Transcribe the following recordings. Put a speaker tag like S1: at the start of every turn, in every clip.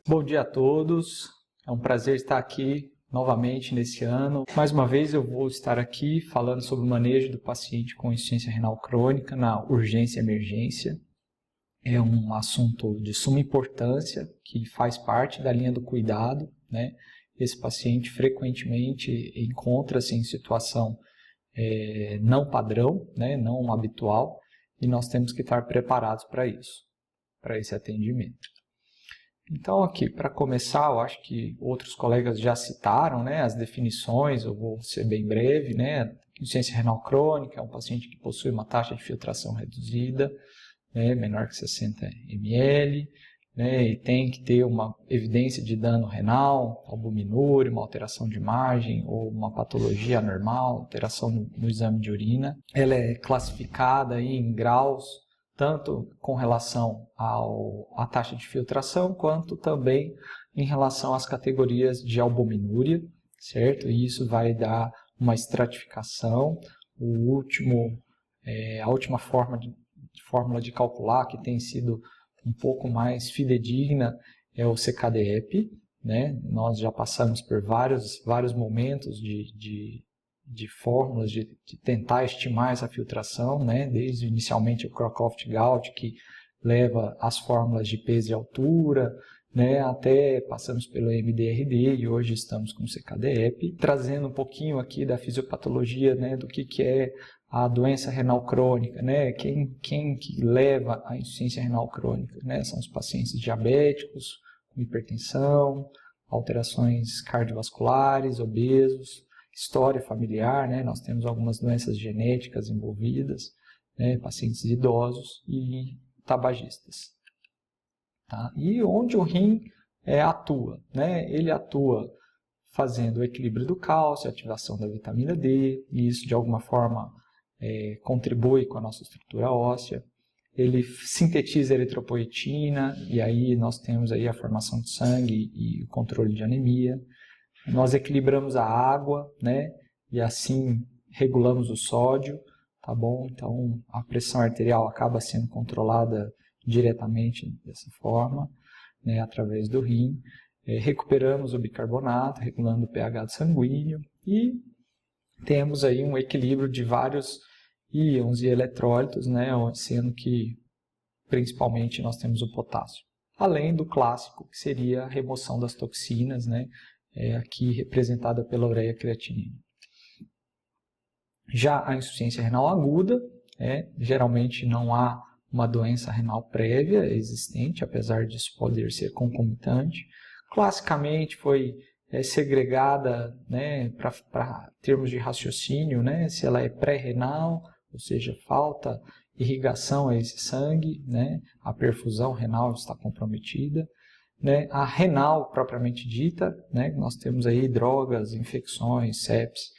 S1: Bom dia a todos, é um prazer estar aqui novamente nesse ano. Mais uma vez eu vou estar aqui falando sobre o manejo do paciente com insuficiência renal crônica na urgência e emergência. É um assunto de suma importância que faz parte da linha do cuidado, né? Esse paciente frequentemente encontra-se em situação não padrão, né? Não habitual, e nós temos que estar preparados para isso, para esse atendimento. Então aqui, para começar, eu acho que outros colegas já citaram, né, as definições, eu vou ser bem breve, né? Insuficiência renal crônica é um paciente que possui uma taxa de filtração reduzida, né, menor que 60 ml, né, e tem que ter uma evidência de dano renal, albuminúria, uma alteração de imagem ou uma patologia anormal, alteração no exame de urina. Ela é classificada aí em graus, tanto com relação à taxa de filtração, quanto também em relação às categorias de albuminúria, certo? E isso vai dar uma estratificação. A última fórmula de calcular, que tem sido um pouco mais fidedigna, é o CKD-EPI, né? Nós já passamos por vários momentos de fórmulas de tentar estimar essa filtração, né? Desde inicialmente o Crocroft-Gault, que leva as fórmulas de peso e altura, né? Até passamos pelo MDRD e hoje estamos com o CKD-EPI, trazendo um pouquinho aqui da fisiopatologia, né? Do que é a doença renal crônica, né? Quem que leva a insuficiência renal crônica, né? São os pacientes diabéticos, com hipertensão, alterações cardiovasculares, obesos, história familiar, né? Nós temos algumas doenças genéticas envolvidas, né? Pacientes idosos e tabagistas. Tá? E onde o rim atua, né? Ele atua fazendo o equilíbrio do cálcio, ativação da vitamina D, e isso de alguma forma contribui com a nossa estrutura óssea. Ele sintetiza eritropoetina, e aí nós temos aí a formação de sangue e o controle de anemia. Nós equilibramos a água, né? E assim regulamos o sódio, tá bom? Então a pressão arterial acaba sendo controlada diretamente dessa forma, né? Através do rim. Recuperamos o bicarbonato, regulando o pH do sanguíneo e temos aí um equilíbrio de vários íons e eletrólitos, né? Sendo que principalmente nós temos o potássio. Além do clássico, que seria a remoção das toxinas, né? Aqui representada pela ureia creatinina. Já a insuficiência renal aguda, geralmente não há uma doença renal prévia existente, apesar disso poder ser concomitante. Classicamente foi segregada, né, para termos de raciocínio, né, se ela é pré-renal, ou seja, falta irrigação a esse sangue, né, a perfusão renal está comprometida. Né, a renal propriamente dita, né, nós temos aí drogas, infecções, sepsis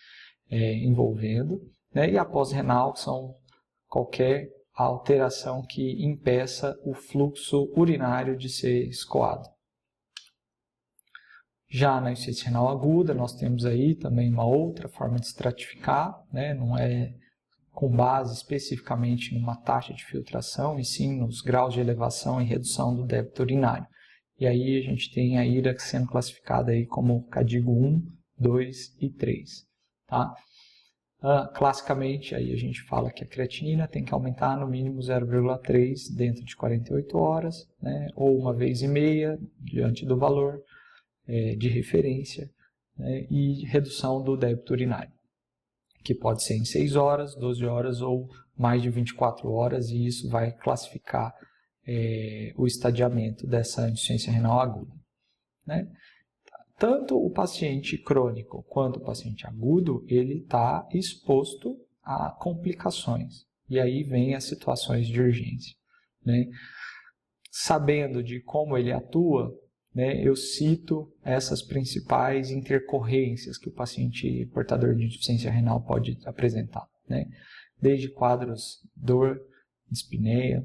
S1: envolvendo, né, e a pós-renal são qualquer alteração que impeça o fluxo urinário de ser escoado. Já na insuficiência renal aguda, nós temos aí também uma outra forma de estratificar, né, não é com base especificamente numa taxa de filtração, e sim nos graus de elevação e redução do débito urinário. E aí a gente tem a IRA sendo classificada aí como CADIGO 1, 2 e 3. Tá? Classicamente, aí a gente fala que a creatinina tem que aumentar no mínimo 0,3 dentro de 48 horas, né? Ou uma vez e meia diante do valor de referência, né? E redução do débito urinário, que pode ser em 6 horas, 12 horas ou mais de 24 horas, e isso vai classificar o estadiamento dessa insuficiência renal aguda. Né? Tanto o paciente crônico quanto o paciente agudo, ele está exposto a complicações. E aí vem as situações de urgência. Né? Sabendo de como ele atua, né, eu cito essas principais intercorrências que o paciente portador de insuficiência renal pode apresentar. Né? Desde quadros dor, dispneia,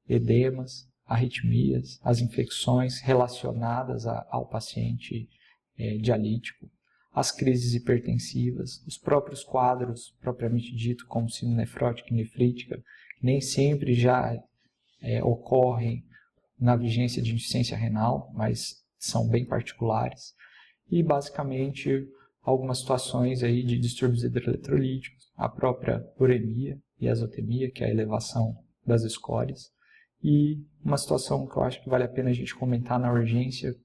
S1: edemas, arritmias, as infecções relacionadas ao paciente dialítico, as crises hipertensivas, os próprios quadros propriamente dito como síndrome nefrótica e nefrítica, nem sempre já ocorrem na vigência de insuficiência renal, mas são bem particulares. E basicamente algumas situações aí de distúrbios hidroeletrolíticos, a própria uremia e azotemia, que é a elevação das escórias, e uma situação que eu acho que vale a pena a gente comentar na urgência,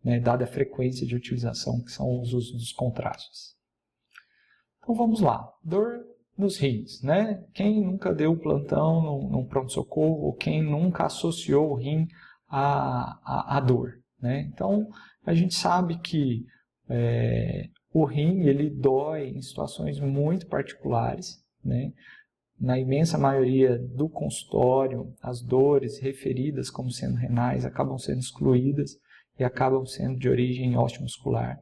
S1: né, dada a frequência de utilização, que são os usos dos contrastes. Então vamos lá, dor nos rins, né? Quem nunca deu plantão num pronto-socorro, ou quem nunca associou o rim à dor, né? Então a gente sabe que o rim ele dói em situações muito particulares, né? Na imensa maioria do consultório, as dores referidas como sendo renais acabam sendo excluídas e acabam sendo de origem osteomuscular.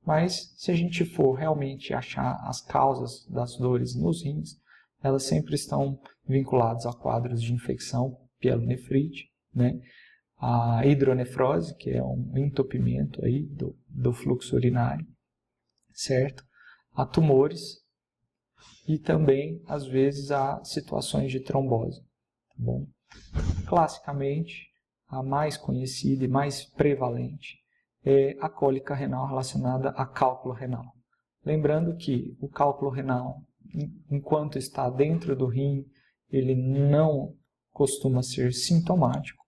S1: Mas se a gente for realmente achar as causas das dores nos rins, elas sempre estão vinculadas a quadros de infecção, pielonefrite, né? A hidronefrose, que é um entupimento aí do fluxo urinário, certo? A tumores e também, às vezes, a situações de trombose. Tá bom? Classicamente, a mais conhecida e mais prevalente é a cólica renal relacionada a cálculo renal. Lembrando que o cálculo renal, enquanto está dentro do rim, ele não costuma ser sintomático.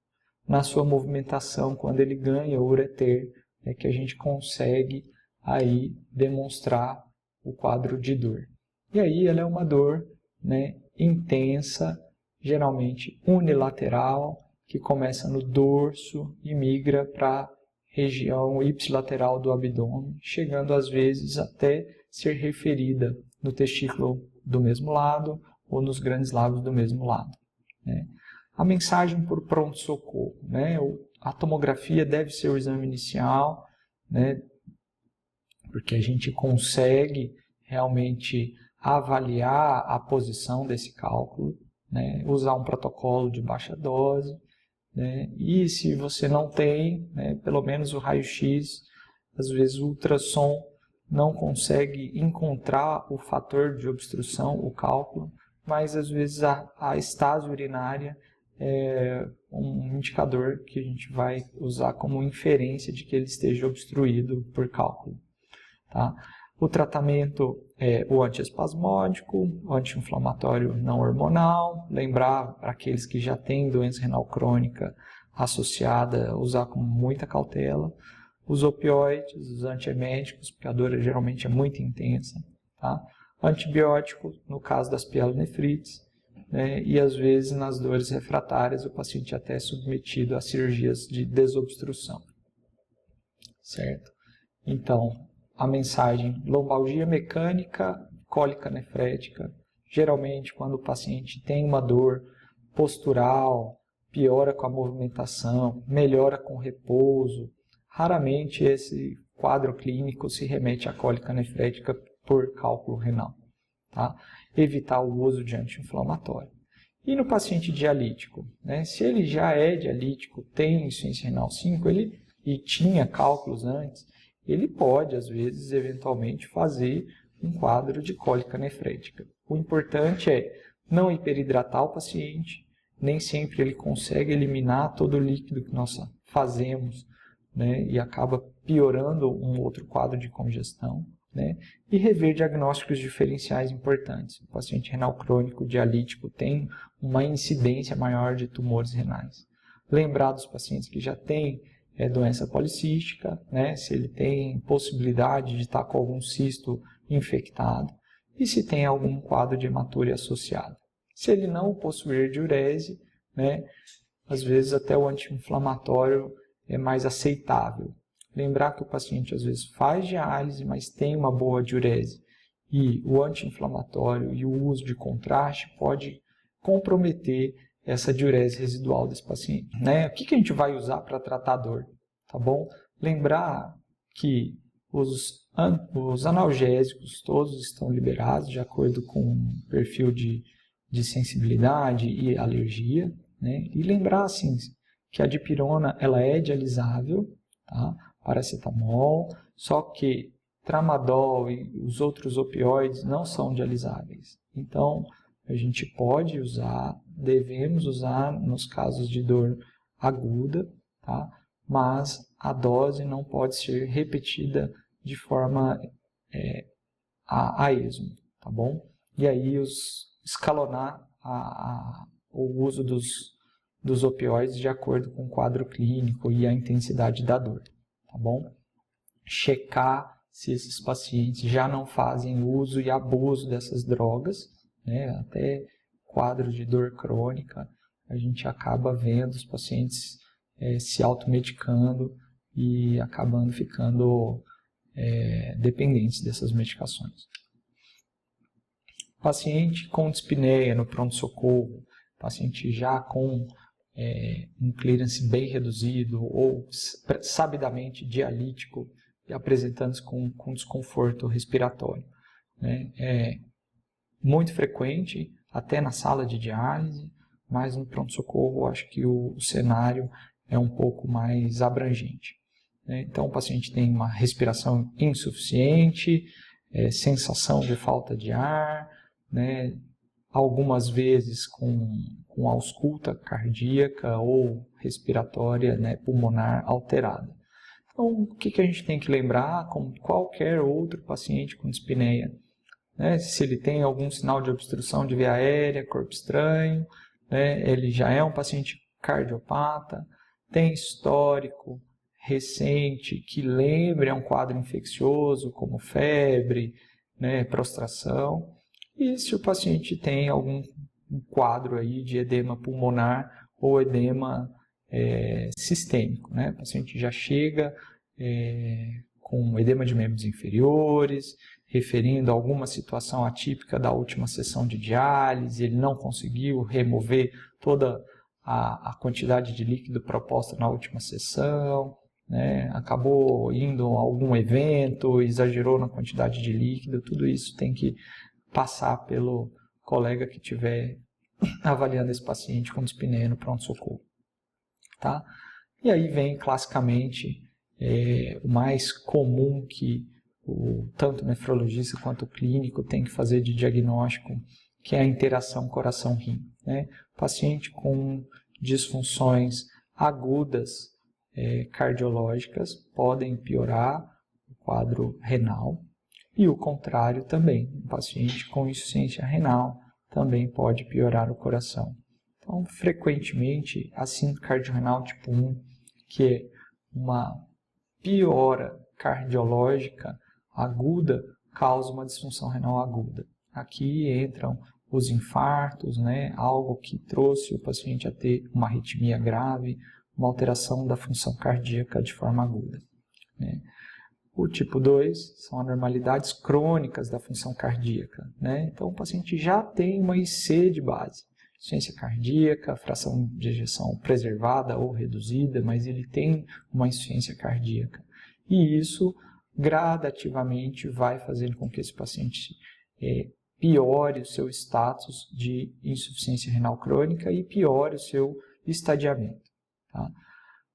S1: Na sua movimentação, quando ele ganha o ureter, é que a gente consegue aí demonstrar o quadro de dor. E aí ela é uma dor, né, intensa, geralmente unilateral, que começa no dorso e migra para a região ipsilateral do abdômen, chegando às vezes até ser referida no testículo do mesmo lado ou nos grandes lábios do mesmo lado, né? A mensagem por pronto-socorro, né? A tomografia deve ser o exame inicial, né? Porque a gente consegue realmente avaliar a posição desse cálculo, né? Usar um protocolo de baixa dose, né? E se você não tem, né, pelo menos o raio-x, às vezes o ultrassom não consegue encontrar o fator de obstrução, o cálculo, mas às vezes a estase urinária é um indicador que a gente vai usar como inferência de que ele esteja obstruído por cálculo. Tá? O tratamento é o antiespasmódico, o anti-inflamatório não hormonal, lembrar para aqueles que já têm doença renal crônica associada, usar com muita cautela, os opioides, os antieméticos, porque a dor geralmente é muito intensa, tá? Antibiótico, no caso das pielonefrites, né? E às vezes nas dores refratárias o paciente até é submetido a cirurgias de desobstrução, certo? Então, a mensagem, lombalgia mecânica, cólica nefrética, geralmente quando o paciente tem uma dor postural, piora com a movimentação, melhora com repouso, raramente esse quadro clínico se remete à cólica nefrética por cálculo renal, tá? Evitar o uso de anti-inflamatório. E no paciente dialítico, né? Se ele já é dialítico, tem insuficiência renal 5, e tinha cálculos antes, ele pode, às vezes, eventualmente, fazer um quadro de cólica nefrética. O importante é não hiperidratar o paciente, nem sempre ele consegue eliminar todo o líquido que nós fazemos, né, e acaba piorando um outro quadro de congestão, né, e rever diagnósticos diferenciais importantes. O paciente renal crônico dialítico tem uma incidência maior de tumores renais. Lembrar dos pacientes que já têm doença policística, né? Se ele tem possibilidade de estar com algum cisto infectado e se tem algum quadro de hematúria associado. Se ele não possuir diurese, né? Às vezes até o anti-inflamatório é mais aceitável. Lembrar que o paciente às vezes faz diálise, mas tem uma boa diurese e o anti-inflamatório e o uso de contraste pode comprometer essa diurese residual desse paciente, né? O que a gente vai usar para tratar a dor, tá bom? Lembrar que os analgésicos todos estão liberados de acordo com o perfil de sensibilidade e alergia, né? E lembrar, assim, que a dipirona, ela é dialisável, tá? Paracetamol, só que tramadol e os outros opioides não são dialisáveis. Então, a gente pode usar, devemos usar nos casos de dor aguda, tá? mas a dose não pode ser repetida de forma a esmo, tá bom? E aí escalonar o uso dos opioides de acordo com o quadro clínico e a intensidade da dor, tá bom? Checar se esses pacientes já não fazem uso e abuso dessas drogas, né? Até quadros de dor crônica, a gente acaba vendo os pacientes se automedicando e acabando ficando dependentes dessas medicações. Paciente com dispneia no pronto-socorro, paciente já com um clearance bem reduzido ou sabidamente dialítico e apresentando-se com desconforto respiratório, né? É muito frequente, até na sala de diálise, mas no pronto-socorro acho que o cenário é um pouco mais abrangente, né? Então o paciente tem uma respiração insuficiente, sensação de falta de ar, né? Algumas vezes com ausculta cardíaca ou respiratória, né, pulmonar alterada. Então, o que a gente tem que lembrar, como qualquer outro paciente com dispneia, né, se ele tem algum sinal de obstrução de via aérea, corpo estranho, né, ele já é um paciente cardiopata, tem histórico recente que lembre um quadro infeccioso, como febre, né, prostração, e se o paciente tem algum quadro aí de edema pulmonar ou edema sistêmico, né? O paciente já chega com edema de membros inferiores, referindo a alguma situação atípica da última sessão de diálise, ele não conseguiu remover toda a quantidade de líquido proposta na última sessão, né? Acabou indo a algum evento, exagerou na quantidade de líquido, tudo isso tem que passar pelo colega que estiver avaliando esse paciente com dispneia no pronto-socorro, tá? E aí vem classicamente o mais comum que tanto o nefrologista quanto o clínico tem que fazer de diagnóstico, que é a interação coração-rim, né? Paciente com disfunções agudas cardiológicas podem piorar o quadro renal, e o contrário também, um paciente com insuficiência renal também pode piorar o coração. Então, frequentemente, a síndrome cardiorrenal tipo 1, que é uma piora cardiológica aguda, causa uma disfunção renal aguda. Aqui entram os infartos, né, algo que trouxe o paciente a ter uma arritmia grave, uma alteração da função cardíaca de forma aguda, né. O tipo 2 são anormalidades crônicas da função cardíaca, né? Então, o paciente já tem uma IC de base, insuficiência cardíaca, fração de ejeção preservada ou reduzida, mas ele tem uma insuficiência cardíaca. E isso, gradativamente, vai fazendo com que esse paciente piore o seu status de insuficiência renal crônica e piore o seu estadiamento, tá?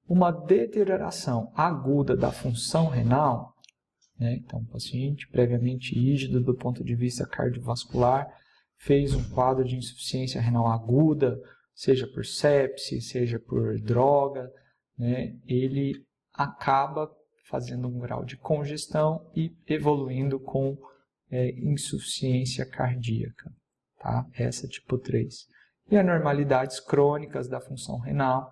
S1: Uma deterioração aguda da função renal, né? Então, o paciente previamente rígido do ponto de vista cardiovascular fez um quadro de insuficiência renal aguda, seja por sepse, seja por droga, né? Ele acaba fazendo um grau de congestão e evoluindo com insuficiência cardíaca, tá? Essa é tipo 3. E anormalidades crônicas da função renal,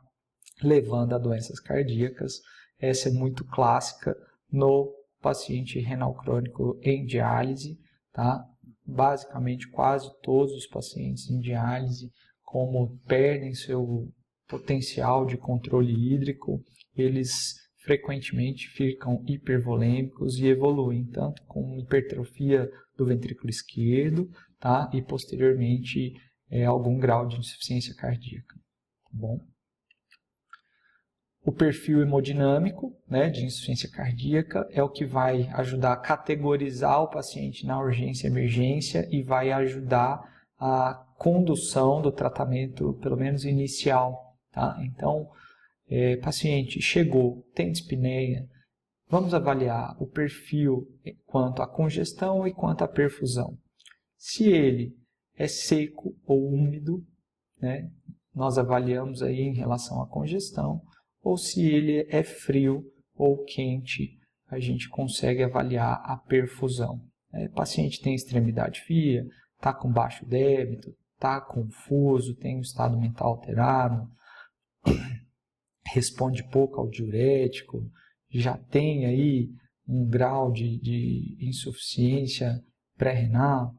S1: levando a doenças cardíacas. Essa é muito clássica no paciente renal crônico em diálise, tá? Basicamente, quase todos os pacientes em diálise, como perdem seu potencial de controle hídrico, eles frequentemente ficam hipervolêmicos e evoluem tanto com hipertrofia do ventrículo esquerdo, tá? E posteriormente algum grau de insuficiência cardíaca, tá bom? O perfil hemodinâmico, né, de insuficiência cardíaca é o que vai ajudar a categorizar o paciente na urgência e emergência e vai ajudar a condução do tratamento, pelo menos inicial, tá? Então, paciente chegou, tem dispneia, vamos avaliar o perfil quanto à congestão e quanto à perfusão. Se ele é seco ou úmido, né, nós avaliamos aí em relação à congestão. ou se ele é frio ou quente, a gente consegue avaliar a perfusão. O paciente tem extremidade fria, está com baixo débito, está confuso, tem um estado mental alterado, responde pouco ao diurético, já tem aí um grau de insuficiência pré-renal.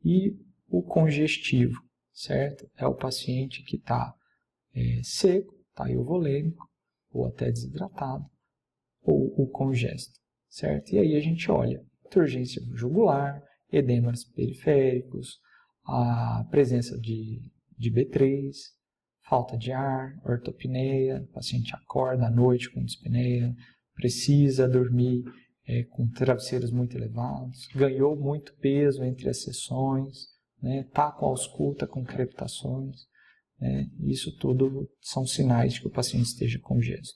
S1: E o congestivo, certo? É o paciente que está seco, está euvolêmico, ou até desidratado, ou o congesto, certo? E aí a gente olha turgência jugular, edemas periféricos, a presença de B3, falta de ar, ortopneia, o paciente acorda à noite com dispneia, precisa dormir com travesseiros muito elevados, ganhou muito peso entre as sessões, tá com ausculta, com crepitações, isso tudo são sinais de que o paciente esteja congesto.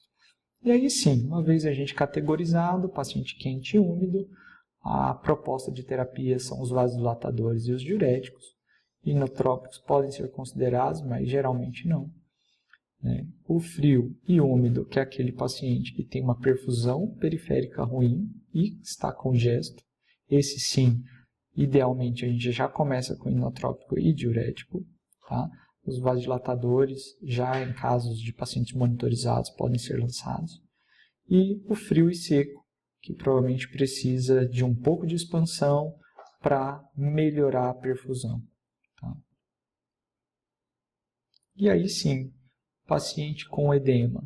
S1: E aí sim, uma vez a gente categorizado o paciente quente e úmido, a proposta de terapia são os vasodilatadores e os diuréticos. Inotrópicos podem ser considerados, mas geralmente não. O frio e úmido, que é aquele paciente que tem uma perfusão periférica ruim e está congesto. Esse sim, idealmente a gente já começa com inotrópico e diurético. Tá? Os vasodilatadores, já em casos de pacientes monitorizados, podem ser lançados. E o frio e seco, que provavelmente precisa de um pouco de expansão para melhorar a perfusão. Tá? E aí sim, paciente com edema,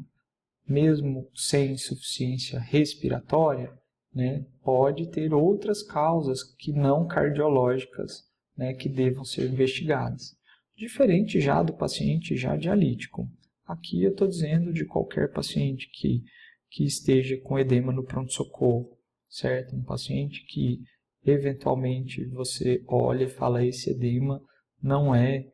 S1: mesmo sem insuficiência respiratória, pode ter outras causas que não cardiológicas, que devam ser investigadas. Diferente já do paciente já dialítico. Aqui eu estou dizendo de qualquer paciente que esteja com edema no pronto-socorro, certo? Um paciente que eventualmente você olha e fala, esse edema não é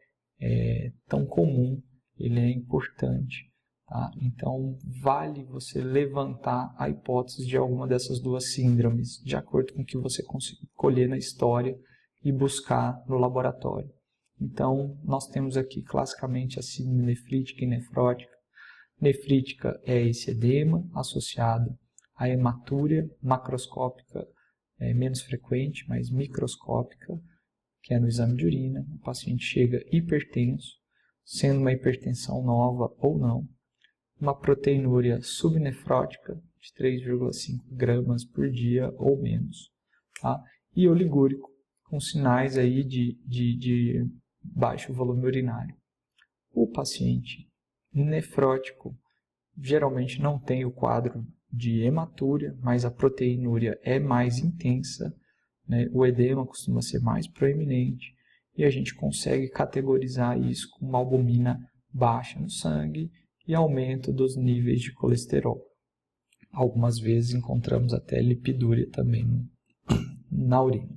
S1: tão comum, ele é importante. Tá? Então, vale você levantar a hipótese de alguma dessas duas síndromes, de acordo com o que você conseguir colher na história e buscar no laboratório. Então, nós temos aqui classicamente a síndrome nefrítica e nefrótica. Nefrítica é esse edema associado à hematúria macroscópica, menos frequente, mas microscópica, que é no exame de urina. O paciente chega hipertenso, sendo uma hipertensão nova ou não. Uma proteinúria subnefrótica de 3,5 gramas por dia ou menos. Tá? E oligúrico, com sinais aí de baixo volume urinário. O paciente nefrótico geralmente não tem o quadro de hematúria, mas a proteinúria é mais intensa, o edema costuma ser mais proeminente e a gente consegue categorizar isso com uma albumina baixa no sangue e aumento dos níveis de colesterol. Algumas vezes encontramos até lipidúria também na urina.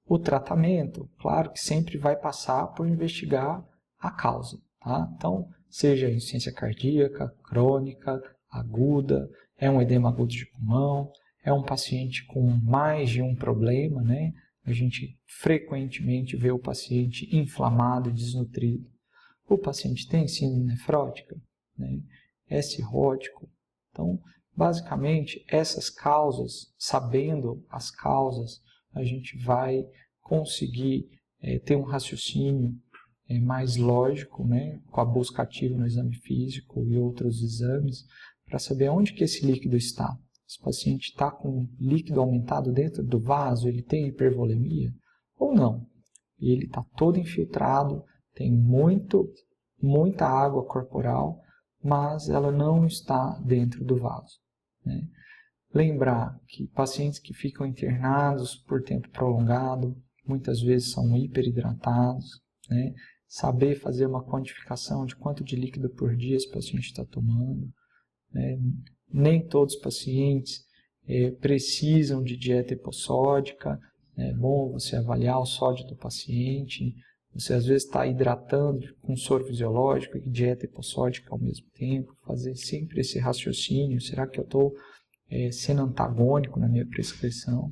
S1: O tratamento, claro que sempre vai passar por investigar a causa. Tá? Então, seja insuficiência cardíaca, crônica, aguda, é um edema agudo de pulmão, é um paciente com mais de um problema, A gente frequentemente vê o paciente inflamado e desnutrido. O paciente tem síndrome nefrótica, é cirrótico. Então, basicamente, essas causas, sabendo as causas, a gente vai conseguir ter um raciocínio mais lógico, com a busca ativa no exame físico e outros exames, para saber onde que esse líquido está. Se o paciente está com líquido aumentado dentro do vaso, ele tem hipervolemia ou não. E ele está todo infiltrado, tem muita água corporal, mas ela não está dentro do vaso. Lembrar que pacientes que ficam internados por tempo prolongado, muitas vezes são hiperidratados, saber fazer uma quantificação de quanto de líquido por dia esse paciente está tomando. Nem todos os pacientes precisam de dieta hipossódica. É bom você avaliar o sódio do paciente. Você às vezes está hidratando com soro fisiológico e dieta hipossódica ao mesmo tempo. Fazer sempre esse raciocínio. Será que eu estou sendo antagônico na minha prescrição?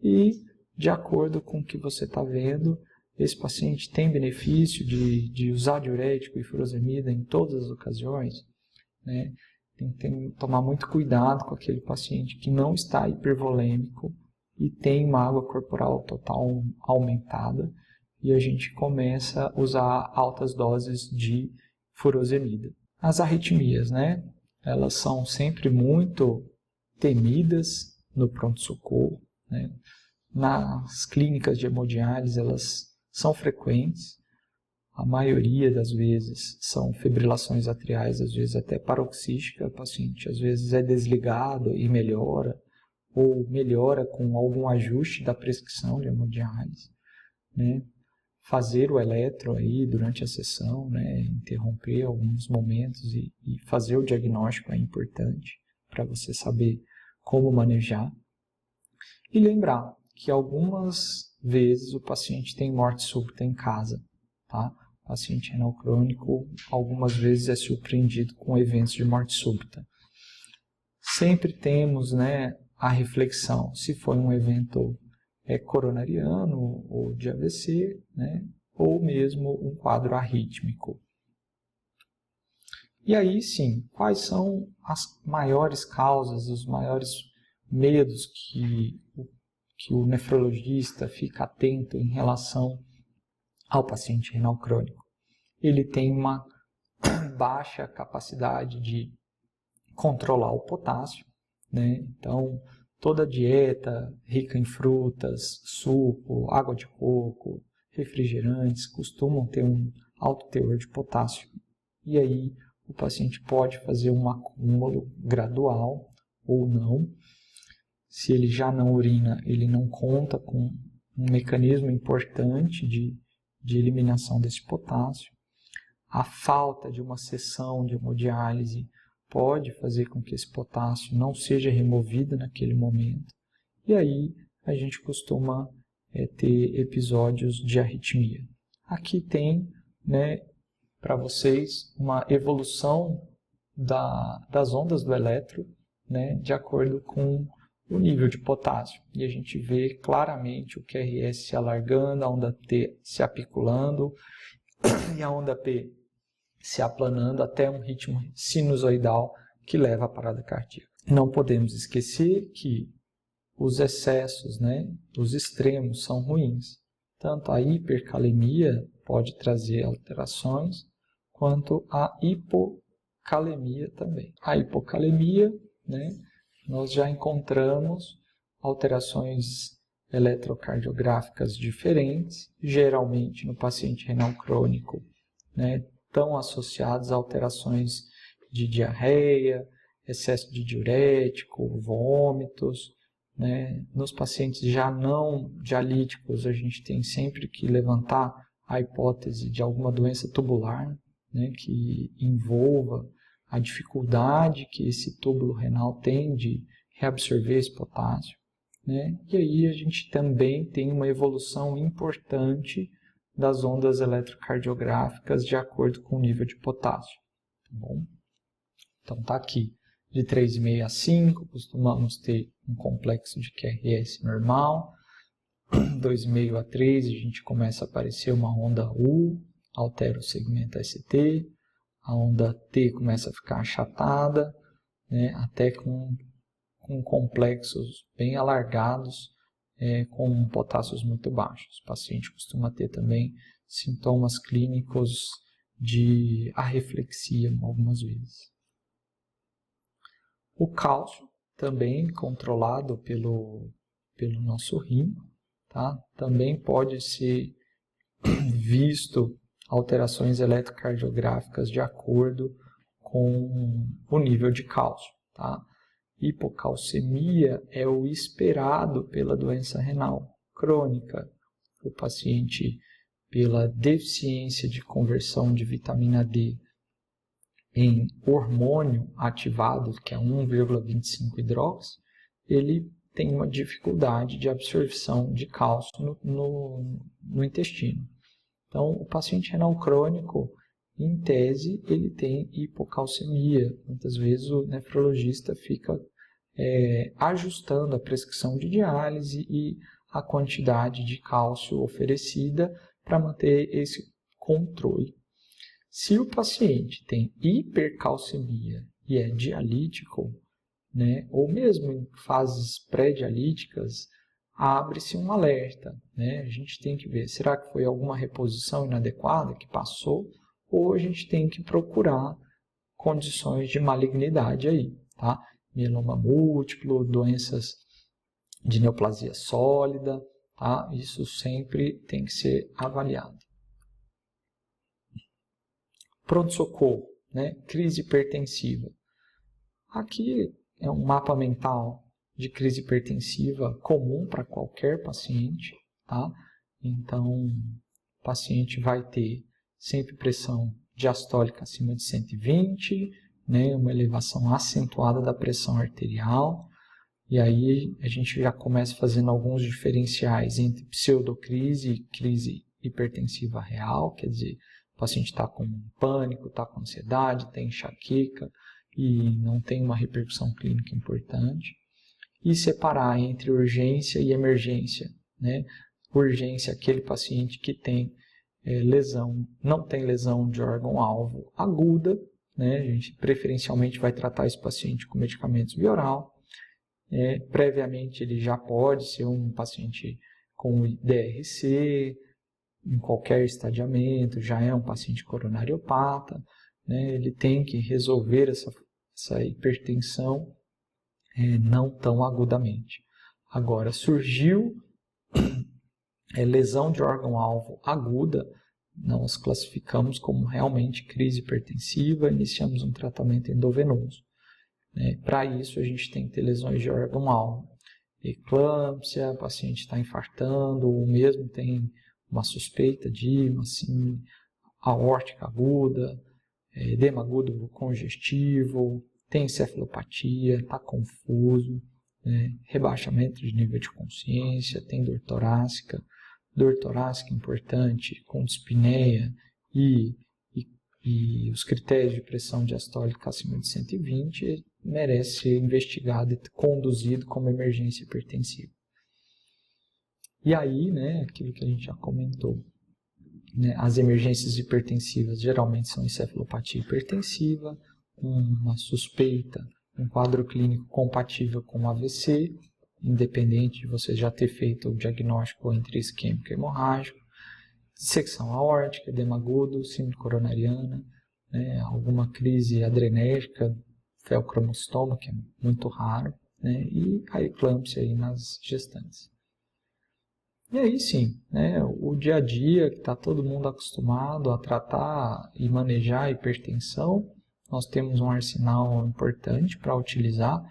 S1: E, de acordo com o que você está vendo, esse paciente tem benefício de usar diurético e furosemida em todas as ocasiões, né? Tem que tomar muito cuidado com aquele paciente que não está hipervolêmico e tem uma água corporal total aumentada, e a gente começa a usar altas doses de furosemida. As arritmias, né? Elas são sempre muito temidas no pronto-socorro, né? Nas clínicas de hemodiálise, elas são frequentes. A maioria das vezes são fibrilações atriais, às vezes até paroxística. O paciente às vezes é desligado e melhora, ou melhora com algum ajuste da prescrição de hemodiálise, né? Fazer o eletro aí durante a sessão, né? Interromper alguns momentos e fazer o diagnóstico é importante para você saber como manejar. E lembrar que algumas vezes o paciente tem morte súbita em casa, tá? O paciente renal crônico algumas vezes é surpreendido com eventos de morte súbita. Sempre temos, né, a reflexão se foi um evento coronariano ou de AVC, né, ou mesmo um quadro arrítmico. E aí sim, quais são as maiores causas, os maiores medos que o nefrologista fica atento em relação ao paciente renal crônico? Ele tem uma baixa capacidade de controlar o potássio, né? Então, toda dieta rica em frutas, suco, água de coco, refrigerantes costumam ter um alto teor de potássio. E aí o paciente pode fazer um acúmulo gradual ou não. Se ele já não urina, ele não conta com um mecanismo importante de eliminação desse potássio. A falta de uma sessão de hemodiálise pode fazer com que esse potássio não seja removido naquele momento. E aí a gente costuma ter episódios de arritmia. Aqui tem, né, para vocês uma evolução das ondas do eletro, né, de acordo com o nível de potássio. E a gente vê claramente o QRS se alargando, a onda T se apiculando e a onda P se aplanando até um ritmo sinusoidal que leva à parada cardíaca. Não podemos esquecer que os excessos, né, os extremos são ruins. Tanto a hipercalemia pode trazer alterações, quanto a hipocalemia também. A hipocalemia, né, nós já encontramos alterações eletrocardiográficas diferentes, geralmente no paciente renal crônico, né, estão associados a alterações de diarreia, excesso de diurético, vômitos, né? Nos pacientes já não dialíticos, a gente tem sempre que levantar a hipótese de alguma doença tubular, né, que envolva a dificuldade que esse túbulo renal tem de reabsorver esse potássio, né? E aí a gente também tem uma evolução importante das ondas eletrocardiográficas de acordo com o nível de potássio. Tá bom? Então está aqui, de 3,5 a 5, costumamos ter um complexo de QRS normal. 2,5 a 3, a gente começa a aparecer uma onda U, altera o segmento ST, a onda T começa a ficar achatada, né, até com complexos bem alargados, com potássios muito baixos. O paciente costuma ter também sintomas clínicos de arreflexia algumas vezes. O cálcio, também controlado pelo nosso rim, tá? Também pode ser visto alterações eletrocardiográficas de acordo com o nível de cálcio, tá? Hipocalcemia é o esperado pela doença renal crônica. O paciente, pela deficiência de conversão de vitamina D em hormônio ativado, que é 1,25 hidrox, ele tem uma dificuldade de absorção de cálcio no intestino. Então, o paciente renal crônico, em tese, ele tem hipocalcemia. Muitas vezes o nefrologista fica ajustando a prescrição de diálise e a quantidade de cálcio oferecida para manter esse controle. Se o paciente tem hipercalcemia e é dialítico, né, ou mesmo em fases pré-dialíticas, abre-se um alerta, né? A gente tem que ver, será que foi alguma reposição inadequada que passou? Ou a gente tem que procurar condições de malignidade aí, tá? Mieloma múltiplo, doenças de neoplasia sólida, tá? Isso sempre tem que ser avaliado. Pronto-socorro, né? Crise hipertensiva. Aqui é um mapa mental de crise hipertensiva comum para qualquer paciente, tá? Então, o paciente vai ter sempre pressão diastólica acima de 120, né? Uma elevação acentuada da pressão arterial, e aí a gente já começa fazendo alguns diferenciais entre pseudocrise e crise hipertensiva real, quer dizer, o paciente está com pânico, está com ansiedade, tem enxaqueca e não tem uma repercussão clínica importante. E separar entre urgência e emergência, né? Urgência, aquele paciente que tem lesão, não tem lesão de órgão-alvo aguda, né? A gente preferencialmente vai tratar esse paciente com medicamentos via oral. Previamente ele já pode ser um paciente com DRC, em qualquer estadiamento, já é um paciente coronariopata, né? Ele tem que resolver essa hipertensão não tão agudamente. Agora, surgiu lesão de órgão-alvo aguda, nós classificamos como realmente crise hipertensiva, iniciamos um tratamento endovenoso. Para isso, a gente tem que ter lesões de órgão-alvo. Eclâmpsia, o paciente está infartando, ou mesmo tem uma suspeita de uma síndrome aórtica aguda, edema agudo congestivo, tem encefalopatia, está confuso, rebaixamento de nível de consciência, tem dor torácica importante, com dispneia e os critérios de pressão diastólica acima de 120, merece ser investigado e conduzido como emergência hipertensiva. E aí, aquilo que a gente já comentou, as emergências hipertensivas geralmente são encefalopatia hipertensiva, uma suspeita, um quadro clínico compatível com AVC, independente de você já ter feito o diagnóstico entre isquêmico e hemorrágico, dissecção aórtica, edema agudo, síndrome coronariana, alguma crise adrenérgica, feocromostoma, que é muito raro, e a eclâmpsia aí nas gestantes. E aí sim, o dia a dia, que está todo mundo acostumado a tratar e manejar a hipertensão, nós temos um arsenal importante para utilizar,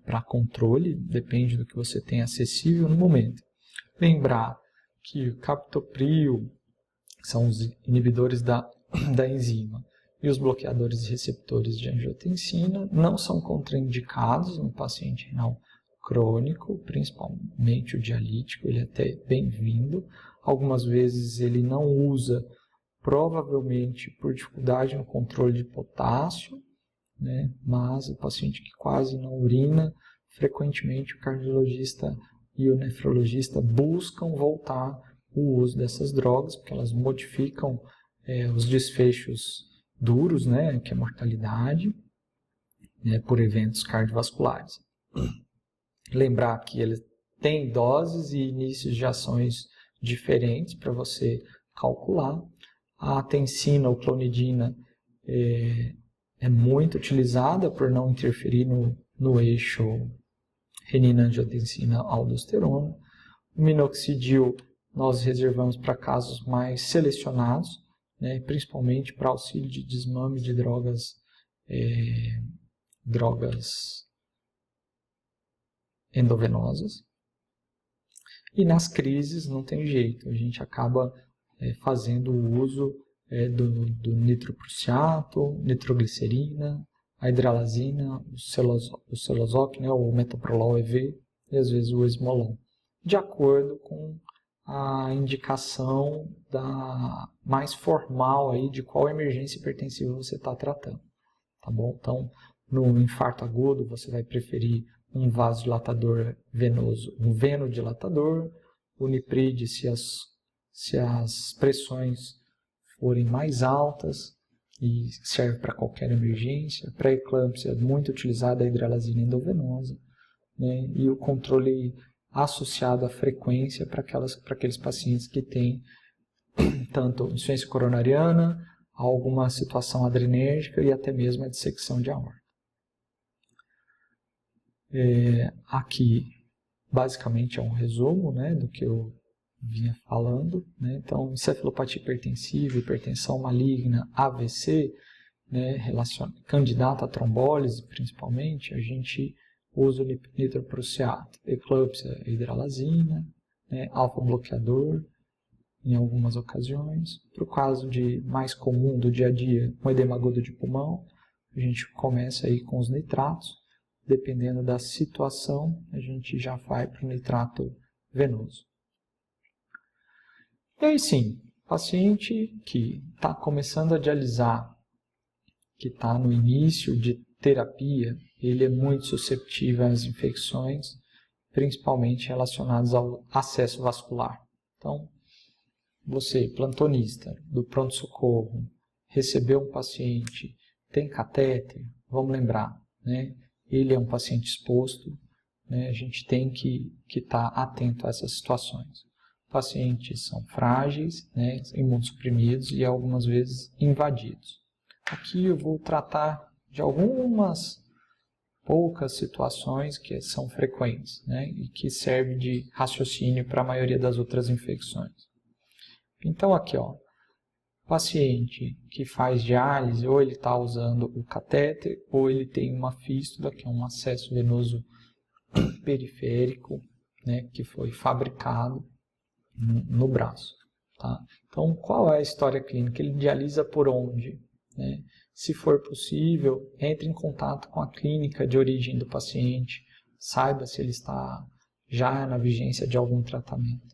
S1: para controle, depende do que você tem acessível no momento. Lembrar que o captopril, que são os inibidores da enzima, e os bloqueadores de receptores de angiotensina não são contraindicados no paciente renal crônico, principalmente o dialítico, ele é até bem-vindo. Algumas vezes ele não usa, provavelmente por dificuldade no controle de potássio, mas o paciente que quase não urina, frequentemente o cardiologista e o nefrologista buscam voltar o uso dessas drogas, porque elas modificam os desfechos duros, que é a mortalidade, por eventos cardiovasculares. Lembrar que ele tem doses e inícios de ações diferentes para você calcular. A atensina ou clonidina é muito utilizada por não interferir no eixo renina-angiotensina-aldosterona. O minoxidil nós reservamos para casos mais selecionados, principalmente para auxílio de desmame de drogas endovenosas. E nas crises não tem jeito, a gente acaba fazendo o uso do nitroprussiato, nitroglicerina, a hidralazina, o Celozoc, o metoprolol EV e às vezes o esmolol, de acordo com a indicação mais formal aí de qual emergência hipertensiva você está tratando, tá bom? Então, no infarto agudo, você vai preferir um vasodilatador venoso, um venodilatador, o Nipride se as se as pressões forem mais altas, e serve para qualquer emergência. Pré-eclâmpsia, muito utilizada a hidralazina endovenosa, né? E o controle associado à frequência para aqueles pacientes que têm tanto insuficiência coronariana, alguma situação adrenérgica e até mesmo a dissecção de aorta. Aqui, basicamente, é um resumo, né, do que eu vinha falando, né? Então, encefalopatia hipertensiva, hipertensão maligna, AVC, né, candidata a trombólise, principalmente, a gente usa o nitroprusiato, eclâmpsia, hidralazina, né, alfa-bloqueador, em algumas ocasiões. Para o caso mais comum do dia a dia, um edema agudo de pulmão, a gente começa aí com os nitratos. Dependendo da situação, a gente já vai para o nitrato venoso. E aí sim, paciente que está começando a dialisar, que está no início de terapia, ele é muito susceptível às infecções, principalmente relacionadas ao acesso vascular. Então, você, plantonista do pronto-socorro, recebeu um paciente, tem catéter, vamos lembrar, né? Ele é um paciente exposto, né? A gente tem que estar atento a essas situações. Pacientes são frágeis, né? Imunossuprimidos e algumas vezes invadidos. Aqui eu vou tratar de algumas poucas situações que são frequentes, né? E que servem de raciocínio para a maioria das outras infecções. Então aqui, ó, paciente que faz diálise, ou ele está usando o catéter, ou ele tem uma fístula, que é um acesso venoso periférico, né, que foi fabricado no braço. Tá? Então, qual é a história clínica? Ele dialisa por onde? Né? Se for possível, entre em contato com a clínica de origem do paciente, saiba se ele está já na vigência de algum tratamento.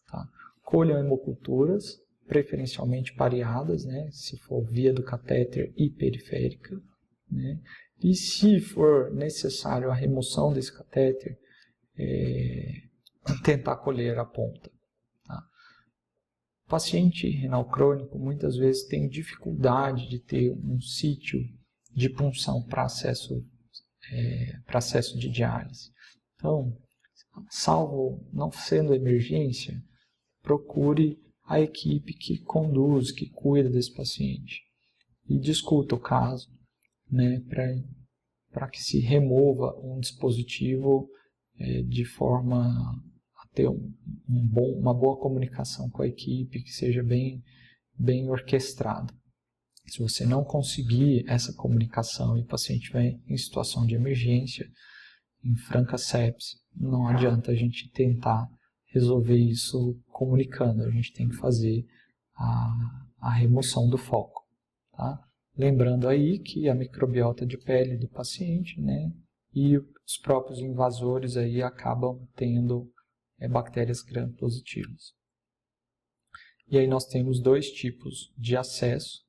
S1: Tá? Colham hemoculturas, preferencialmente pareadas, né, se for via do catéter e periférica, né, e se for necessário a remoção desse catéter, tentar colher a ponta. Tá? O paciente renal crônico muitas vezes tem dificuldade de ter um sítio de punção para acesso de diálise. Então, salvo não sendo emergência, procure a equipe que conduz, que cuida desse paciente e discuta o caso, né, para que se remova um dispositivo de forma a ter uma boa comunicação com a equipe, que seja bem orquestrada. Se você não conseguir essa comunicação e o paciente estiver em situação de emergência, em franca sepse, não adianta a gente tentar resolver isso comunicando, a gente tem que fazer a remoção do foco. Tá? Lembrando aí que a microbiota de pele do paciente, né, e os próprios invasores aí acabam tendo bactérias gram-positivas. E aí nós temos dois tipos de acesso: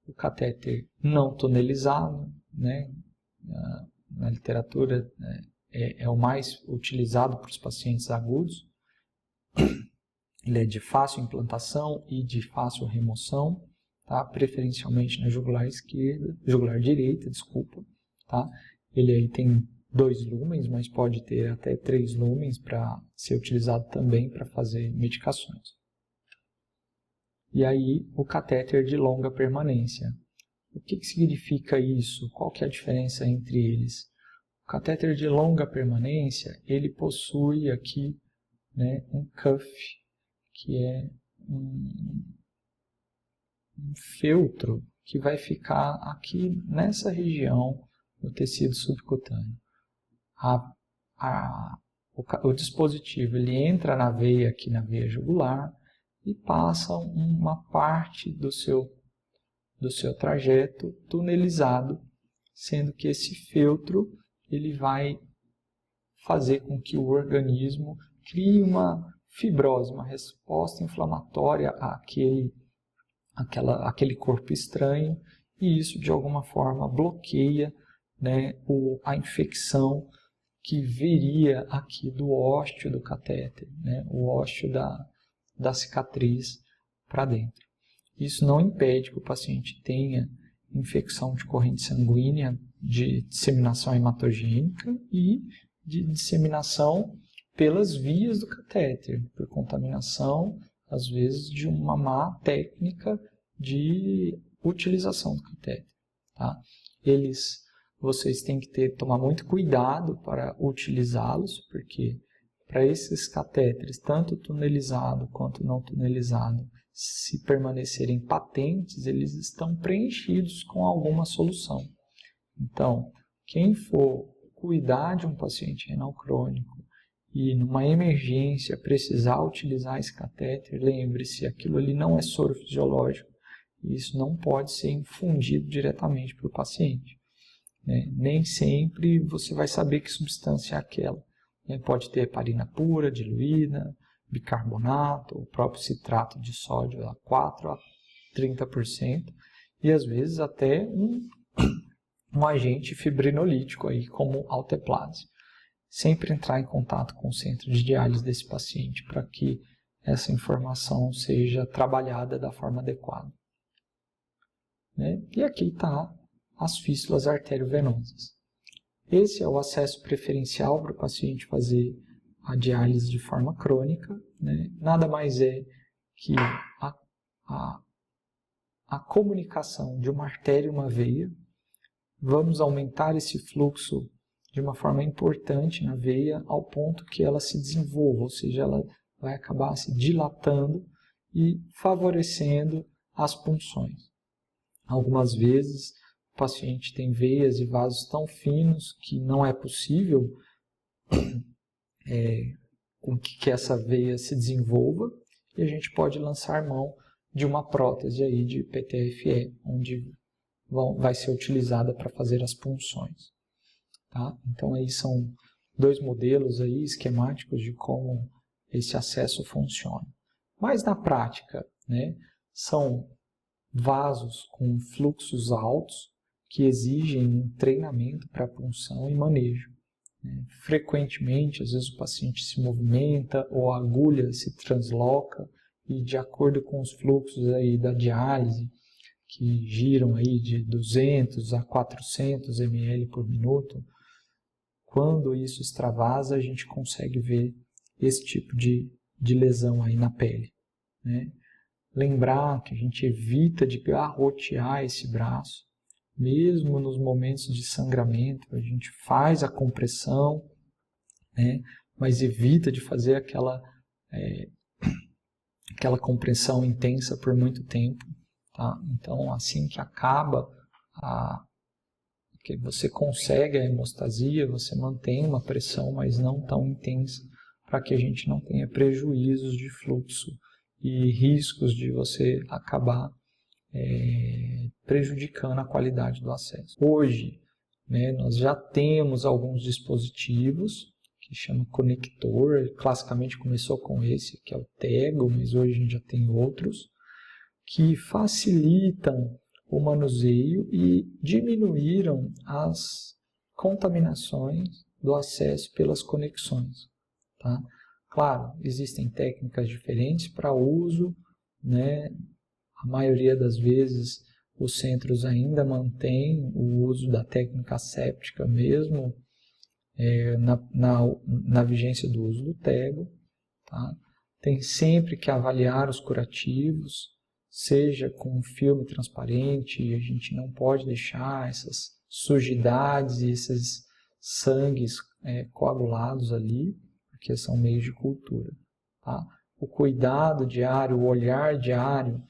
S1: o catéter não tunelizado, né, na literatura é o mais utilizado para os pacientes agudos. Ele é de fácil implantação e de fácil remoção, tá? Preferencialmente na jugular direita, tá? Ele aí tem 2 lúmens, mas pode ter até 3 lúmens para ser utilizado também para fazer medicações. E aí o catéter de longa permanência. O que significa isso? Qual que é a diferença entre eles? O catéter de longa permanência, ele possui aqui, né, um cuff, que é um feltro que vai ficar aqui nessa região do tecido subcutâneo. O dispositivo ele entra na veia, aqui na veia jugular, e passa uma parte do seu trajeto tunelizado, sendo que esse feltro ele vai fazer com que o organismo crie uma fibrose, uma resposta inflamatória àquele corpo estranho, e isso de alguma forma bloqueia, né, a infecção que viria aqui do ósteo do catéter, né, o ósteo da cicatriz para dentro. Isso não impede que o paciente tenha infecção de corrente sanguínea de disseminação hematogênica e de disseminação pelas vias do catéter, por contaminação, às vezes, de uma má técnica de utilização do catéter. Tá? Vocês têm que tomar muito cuidado para utilizá-los, porque para esses catéteres, tanto tunelizado quanto não tunelizado, se permanecerem patentes, eles estão preenchidos com alguma solução. Então, quem for cuidar de um paciente renal crônico e numa emergência precisar utilizar esse catéter, lembre-se, aquilo ali não é soro fisiológico e isso não pode ser infundido diretamente para o paciente. Nem sempre você vai saber que substância é aquela. Pode ter heparina pura, diluída, bicarbonato, o próprio citrato de sódio a 4 a 30%, e às vezes até um agente fibrinolítico, aí, como alteplase. Sempre entrar em contato com o centro de diálise desse paciente para que essa informação seja trabalhada da forma adequada. E aqui está as fístulas arteriovenosas. Esse é o acesso preferencial para o paciente fazer a diálise de forma crônica. Nada mais é que a comunicação de uma artéria e uma veia. Vamos aumentar esse fluxo de uma forma importante na veia ao ponto que ela se desenvolva, ou seja, ela vai acabar se dilatando e favorecendo as punções. Algumas vezes o paciente tem veias e vasos tão finos que não é possível com que essa veia se desenvolva, e a gente pode lançar mão de uma prótese aí de PTFE, onde vai ser utilizada para fazer as punções. Tá? Então aí são dois modelos aí esquemáticos de como esse acesso funciona. Mas na prática, são vasos com fluxos altos que exigem um treinamento para punção e manejo. Frequentemente, às vezes o paciente se movimenta ou a agulha se transloca e, de acordo com os fluxos aí da diálise, que giram aí de 200 a 400 ml por minuto, quando isso extravasa, a gente consegue ver esse tipo de lesão aí na pele. Lembrar que a gente evita de garrotear esse braço, mesmo nos momentos de sangramento, a gente faz a compressão, mas evita de fazer aquela compressão intensa por muito tempo. Tá? Então, assim que acaba, que você consegue a hemostasia, você mantém uma pressão, mas não tão intensa, para que a gente não tenha prejuízos de fluxo e riscos de você acabar prejudicando a qualidade do acesso. Hoje, nós já temos alguns dispositivos que chama conector, classicamente começou com esse, que é o TEGO, mas hoje a gente já tem outros, que facilitam o manuseio e diminuíram as contaminações do acesso pelas conexões. Tá? Claro, existem técnicas diferentes para uso, a maioria das vezes os centros ainda mantêm o uso da técnica asséptica mesmo, na vigência do uso do TEGO. Tá? Tem sempre que avaliar os curativos, seja com filme transparente, a gente não pode deixar essas sujidades e esses sangues coagulados ali, porque são meios de cultura. Tá? O cuidado diário, o olhar diário,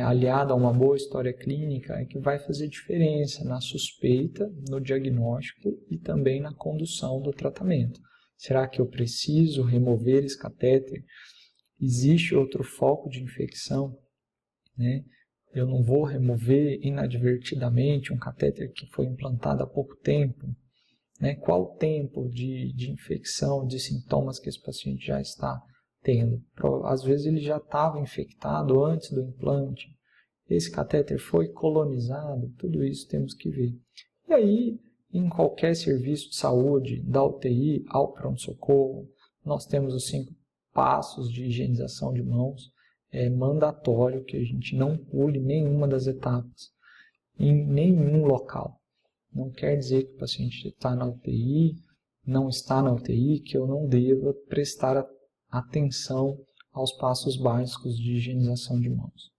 S1: aliado a uma boa história clínica, é que vai fazer diferença na suspeita, no diagnóstico e também na condução do tratamento. Será que eu preciso remover esse catéter? Existe outro foco de infecção? Eu não vou remover inadvertidamente um catéter que foi implantado há pouco tempo. Qual o tempo de infecção, de sintomas que esse paciente já está tendo? Às vezes ele já estava infectado antes do implante. Esse catéter foi colonizado. Tudo isso temos que ver. E aí, em qualquer serviço de saúde, da UTI ao pronto-socorro, nós temos os 5 passos de higienização de mãos, é mandatório que a gente não pule nenhuma das etapas em nenhum local. Não quer dizer que o paciente está na UTI, não está na UTI, que eu não deva prestar atenção aos passos básicos de higienização de mãos.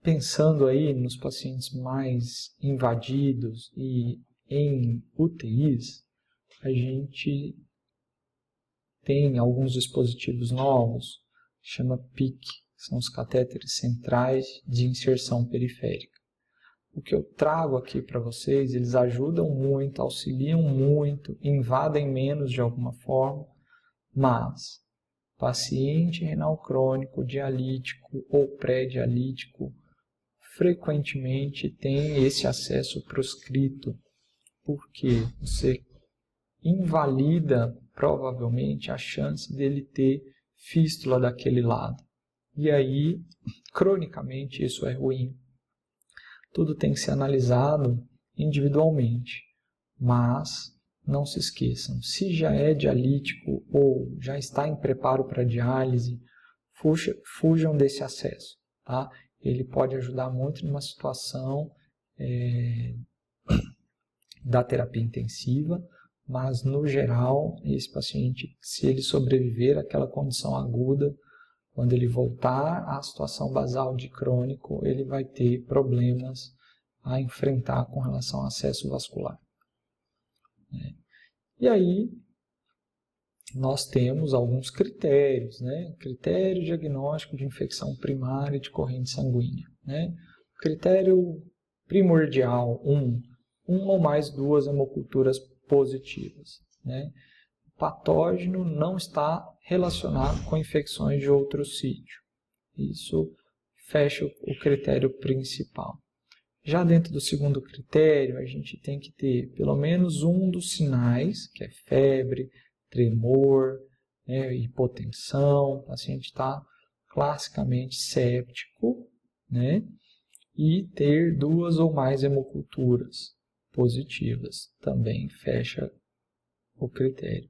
S1: Pensando aí nos pacientes mais invadidos e em UTIs, a gente tem alguns dispositivos novos, chama PIC, são os catéteres centrais de inserção periférica. O que eu trago aqui para vocês, eles ajudam muito, auxiliam muito, invadem menos de alguma forma, mas paciente renal crônico, dialítico ou pré-dialítico, frequentemente tem esse acesso proscrito, porque você invalida provavelmente a chance dele ter fístula daquele lado. E aí, cronicamente, isso é ruim. Tudo tem que ser analisado individualmente, mas não se esqueçam, se já é dialítico ou já está em preparo para diálise, fujam desse acesso, tá? Ele pode ajudar muito numa situação da terapia intensiva, mas no geral, esse paciente, se ele sobreviver àquela condição aguda, quando ele voltar à situação basal de crônico, ele vai ter problemas a enfrentar com relação ao acesso vascular. E aí, nós temos alguns critérios, né? Critério diagnóstico de infecção primária de corrente sanguínea, né? Critério primordial, uma ou mais 2 hemoculturas positivas, né? O patógeno não está relacionado com infecções de outro sítio. Isso fecha o critério principal. Já dentro do segundo critério, a gente tem que ter pelo menos um dos sinais, que é febre, tremor, né, hipotensão, o paciente está classicamente séptico, né, e ter 2 ou mais hemoculturas positivas, também fecha o critério.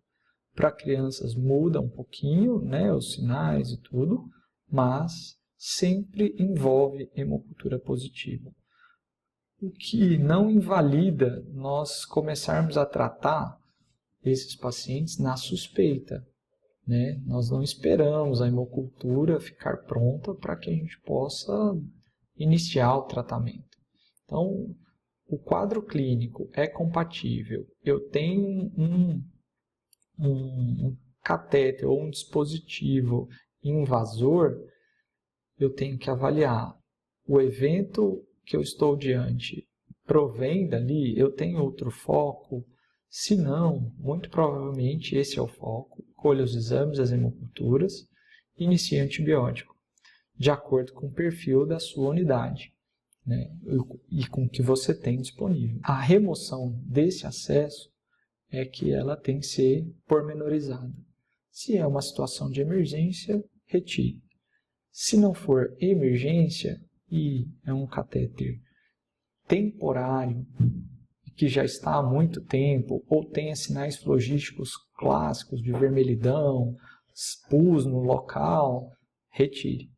S1: Para crianças muda um pouquinho, né, os sinais e tudo, mas sempre envolve hemocultura positiva. O que não invalida nós começarmos a tratar esses pacientes na suspeita, né? Nós não esperamos a hemocultura ficar pronta para que a gente possa iniciar o tratamento. Então, o quadro clínico é compatível. Eu tenho um catéter ou um dispositivo invasor, eu tenho que avaliar o evento que eu estou diante provém dali, eu tenho outro foco. Se não, muito provavelmente esse é o foco. Colha os exames, as hemoculturas, inicie antibiótico, de acordo com o perfil da sua unidade, né, e com o que você tem disponível. A remoção desse acesso é que ela tem que ser pormenorizada. Se é uma situação de emergência, retire. Se não for emergência e é um catéter temporário, que já está há muito tempo, ou tenha sinais flogísticos clássicos de vermelhidão, pus no local, retire.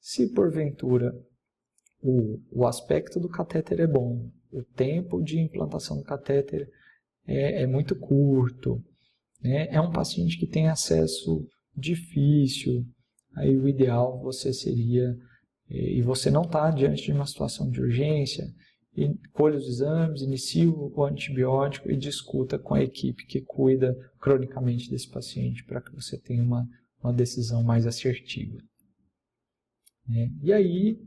S1: Se porventura o aspecto do catéter é bom, o tempo de implantação do catéter é muito curto, né? É um paciente que tem acesso difícil, aí o ideal você seria, e você não está diante de uma situação de urgência, e colhe os exames, inicie o antibiótico e discuta com a equipe que cuida cronicamente desse paciente para que você tenha uma decisão mais assertiva. E aí,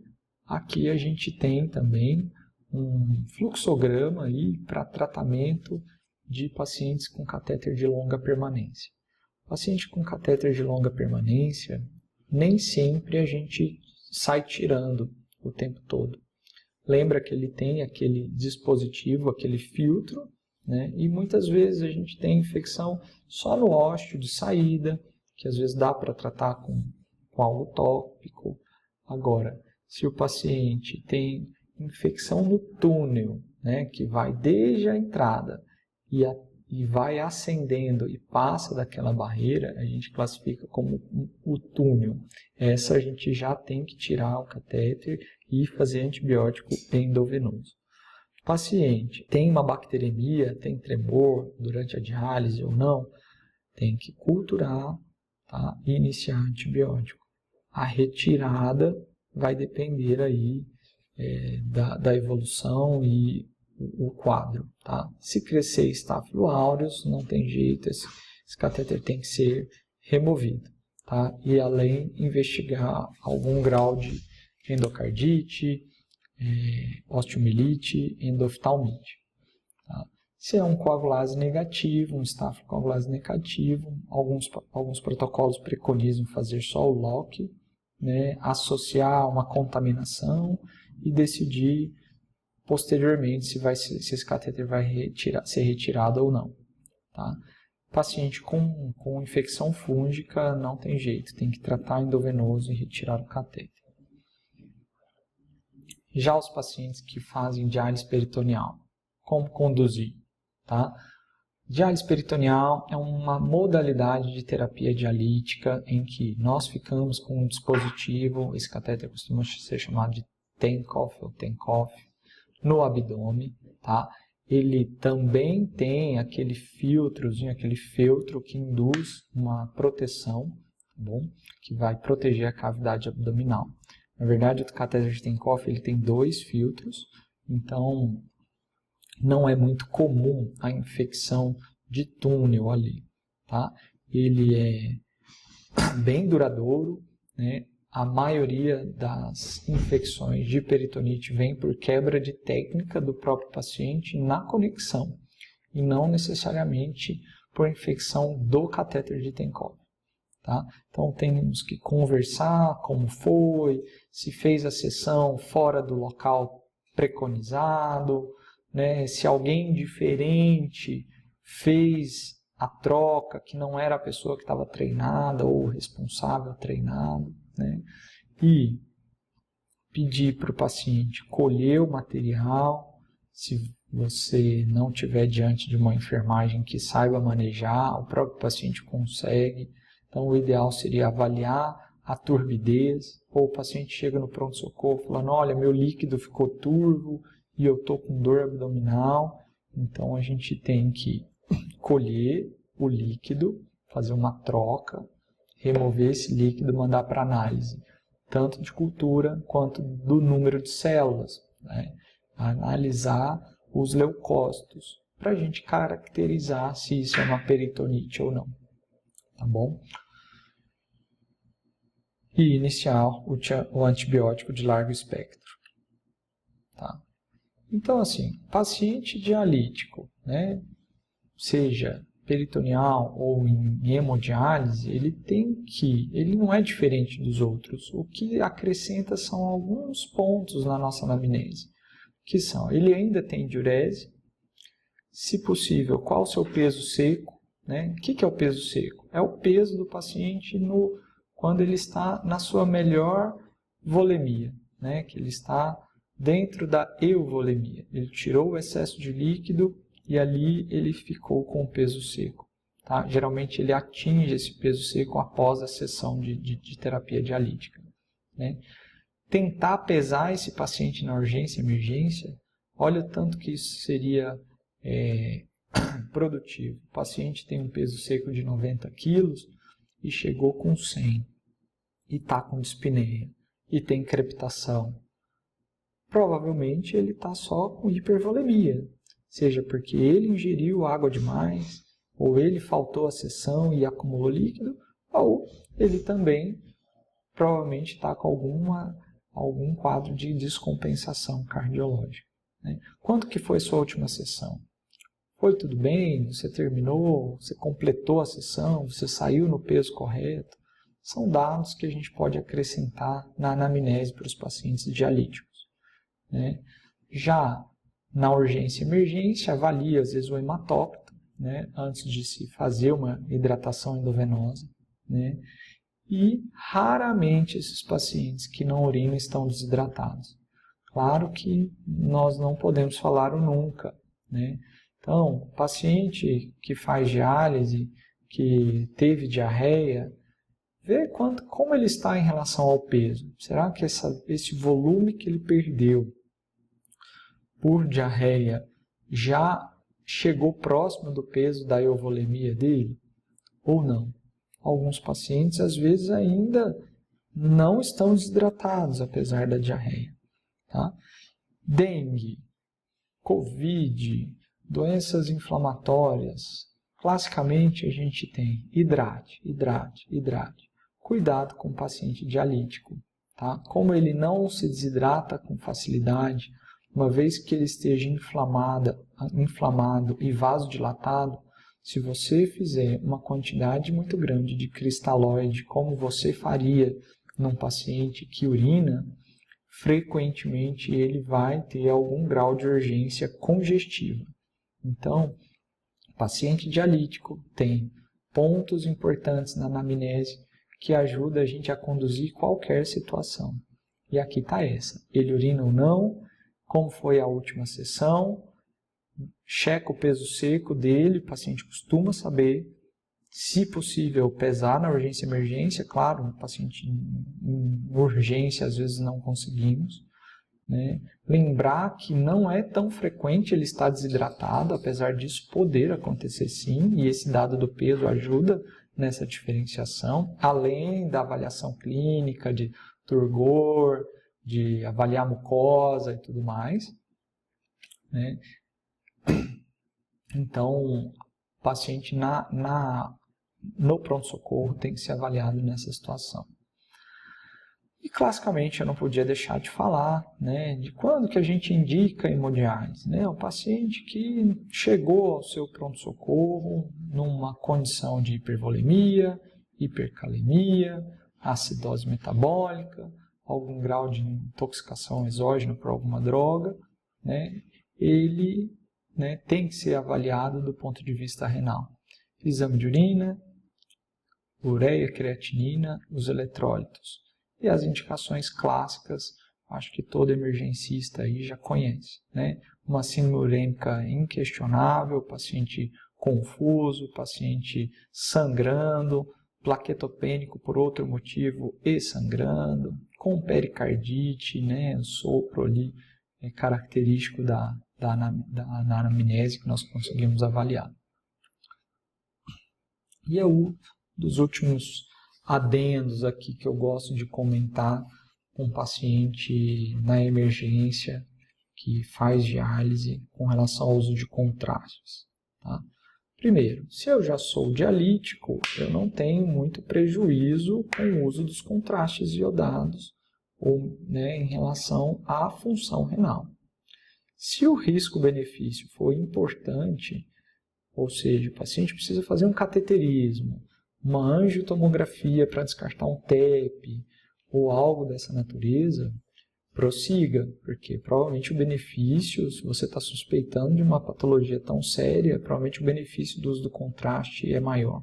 S1: aqui a gente tem também um fluxograma para tratamento de pacientes com catéter de longa permanência. Paciente com catéter de longa permanência, nem sempre a gente sai tirando o tempo todo. Lembra que ele tem aquele dispositivo, aquele filtro, né? E muitas vezes a gente tem infecção só no ósseo de saída, que às vezes dá para tratar com algo tópico. Agora, se o paciente tem infecção no túnel, né, que vai desde a entrada e vai ascendendo e passa daquela barreira, a gente classifica como o túnel. Essa a gente já tem que tirar o catéter e fazer antibiótico endovenoso. O paciente tem uma bacteremia, tem tremor durante a diálise ou não, tem que culturar, tá? E iniciar antibiótico. A retirada vai depender aí da evolução e o quadro, tá? Se crescer Staphylo aureus, não tem jeito, esse catéter tem que ser removido, tá? E além, investigar algum grau de endocardite, osteomielite, endoftalmite, tá? Se é um coagulase negativo, um Staphylo coagulase negativo, alguns protocolos preconizam fazer só o LOC, né? Associar uma contaminação e decidir posteriormente se esse catéter vai ser retirado ou não, tá? Paciente com infecção fúngica não tem jeito, tem que tratar endovenoso e retirar o catéter. Já os pacientes que fazem diálise peritoneal, como conduzir, tá? Diálise peritoneal é uma modalidade de terapia dialítica em que nós ficamos com um dispositivo, esse catéter costuma ser chamado de Tencoff ou Tencoff, no abdômen, tá? Ele também tem aquele filtrozinho, aquele feltro que induz uma proteção, tá bom? Que vai proteger a cavidade abdominal. Na verdade, o catéter de Tencoff ele tem 2 filtros, então não é muito comum a infecção de túnel ali, tá? Ele é bem duradouro, né? A maioria das infecções de peritonite vem por quebra de técnica do próprio paciente na conexão e não necessariamente por infecção do catéter de Tencoff, tá? Então temos que conversar como foi, se fez a sessão fora do local preconizado, né? Se alguém diferente fez a troca que não era a pessoa que estava treinada ou o responsável treinado, né? E pedir para o paciente colher o material, se você não estiver diante de uma enfermagem que saiba manejar, o próprio paciente consegue. Então o ideal seria avaliar a turbidez, ou o paciente chega no pronto-socorro falando, olha, meu líquido ficou turvo e eu estou com dor abdominal, então a gente tem que colher o líquido, fazer uma troca, remover esse líquido e mandar para análise, tanto de cultura quanto do número de células, né? Analisar os leucócitos, para a gente caracterizar se isso é uma peritonite ou não, tá bom? E iniciar o antibiótico de largo espectro, tá? Então, assim, paciente dialítico, né, seja peritoneal ou em hemodiálise, ele não é diferente dos outros. O que acrescenta são alguns pontos na nossa anamnese, que são, ele ainda tem diurese, se possível, qual o seu peso seco, né? O que é o peso seco? É o peso do paciente quando ele está na sua melhor volemia, né? Que ele está dentro da euvolemia. Ele tirou o excesso de líquido e ali ele ficou com o peso seco, tá? Geralmente ele atinge esse peso seco após a sessão de terapia dialítica, né? Tentar pesar esse paciente na urgência e emergência, olha o tanto que isso seria produtivo. O paciente tem um peso seco de 90 quilos e chegou com 100 e está com dispneia e tem crepitação. Provavelmente ele está só com hipervolemia, seja porque ele ingeriu água demais, ou ele faltou a sessão e acumulou líquido, ou ele também provavelmente está com algum quadro de descompensação cardiológica, né? Quanto que foi sua última sessão? Foi tudo bem? Você terminou? Você completou a sessão? Você saiu no peso correto? São dados que a gente pode acrescentar na anamnese para os pacientes dialíticos, né? Já na urgência e emergência, avalia às vezes o hematócrito, né, antes de se fazer uma hidratação endovenosa, né? E raramente esses pacientes que não urinam estão desidratados. Claro que nós não podemos falar o nunca, né? Então, paciente que faz diálise, que teve diarreia, vê como ele está em relação ao peso. Será que esse volume que ele perdeu por diarreia já chegou próximo do peso da euvolemia dele? Ou não? Alguns pacientes, às vezes, ainda não estão desidratados, apesar da diarreia. Tá? Dengue, Covid, doenças inflamatórias. Classicamente, a gente tem hidrate. Cuidado com o paciente dialítico. Tá? Como ele não se desidrata com facilidade, uma vez que ele esteja inflamado e vasodilatado, se você fizer uma quantidade muito grande de cristalóide, como você faria num paciente que urina, frequentemente ele vai ter algum grau de urgência congestiva. Então, o paciente dialítico tem pontos importantes na anamnese que ajudam a gente a conduzir qualquer situação. E aqui está essa. Ele urina ou não, como foi a última sessão, checa o peso seco dele, o paciente costuma saber, se possível, pesar na urgência e emergência, claro, o paciente em urgência às vezes não conseguimos, né? Lembrar que não é tão frequente ele estar desidratado, apesar disso poder acontecer sim, e esse dado do peso ajuda nessa diferenciação, além da avaliação clínica de turgor, de avaliar a mucosa e tudo mais, né? Então, o paciente no pronto-socorro tem que ser avaliado nessa situação. E, classicamente, eu não podia deixar de falar, né, de quando que a gente indica hemodiálise, né? O paciente que chegou ao seu pronto-socorro numa condição de hipervolemia, hipercalemia, acidose metabólica, algum grau de intoxicação exógena por alguma droga, né? Ele, né, tem que ser avaliado do ponto de vista renal. Exame de urina, ureia, creatinina, os eletrólitos. E as indicações clássicas, acho que todo emergencista aí já conhece, né? Uma síndrome urêmica inquestionável, paciente confuso, paciente sangrando, plaquetopênico por outro motivo e sangrando, com pericardite, né? O sopro ali é característico da anamnese que nós conseguimos avaliar. E é um dos últimos adendos aqui que eu gosto de comentar com um paciente na emergência que faz diálise com relação ao uso de contrastes. Tá? Primeiro, se eu já sou dialítico, eu não tenho muito prejuízo com o uso dos contrastes iodados ou, né, em relação à função renal. Se o risco-benefício for importante, ou seja, o paciente precisa fazer um cateterismo, uma angiotomografia para descartar um TEP ou algo dessa natureza, prossiga, porque provavelmente o benefício, se você está suspeitando de uma patologia tão séria, provavelmente o benefício do uso do contraste é maior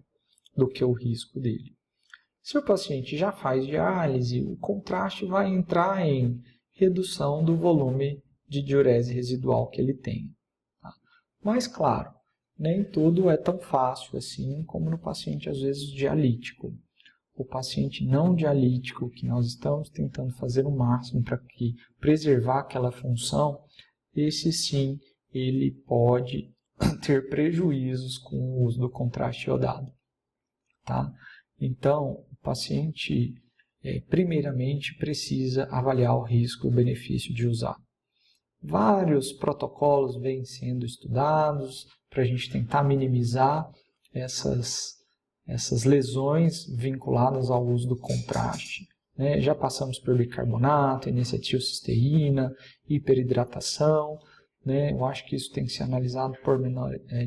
S1: do que o risco dele. Se o paciente já faz diálise, o contraste vai entrar em redução do volume de diurese residual que ele tem. Tá? Mas, claro, nem tudo é tão fácil assim como no paciente, às vezes, dialítico. O paciente não dialítico, que nós estamos tentando fazer o máximo para preservar aquela função, esse sim, ele pode ter prejuízos com o uso do contraste iodado. Tá? Então, o paciente, primeiramente, precisa avaliar o risco e o benefício de usar. Vários protocolos vêm sendo estudados para a gente tentar minimizar essas lesões vinculadas ao uso do contraste. Né? Já passamos por bicarbonato, N-acetilcisteína, hiperidratação. Né? Eu acho que isso tem que ser analisado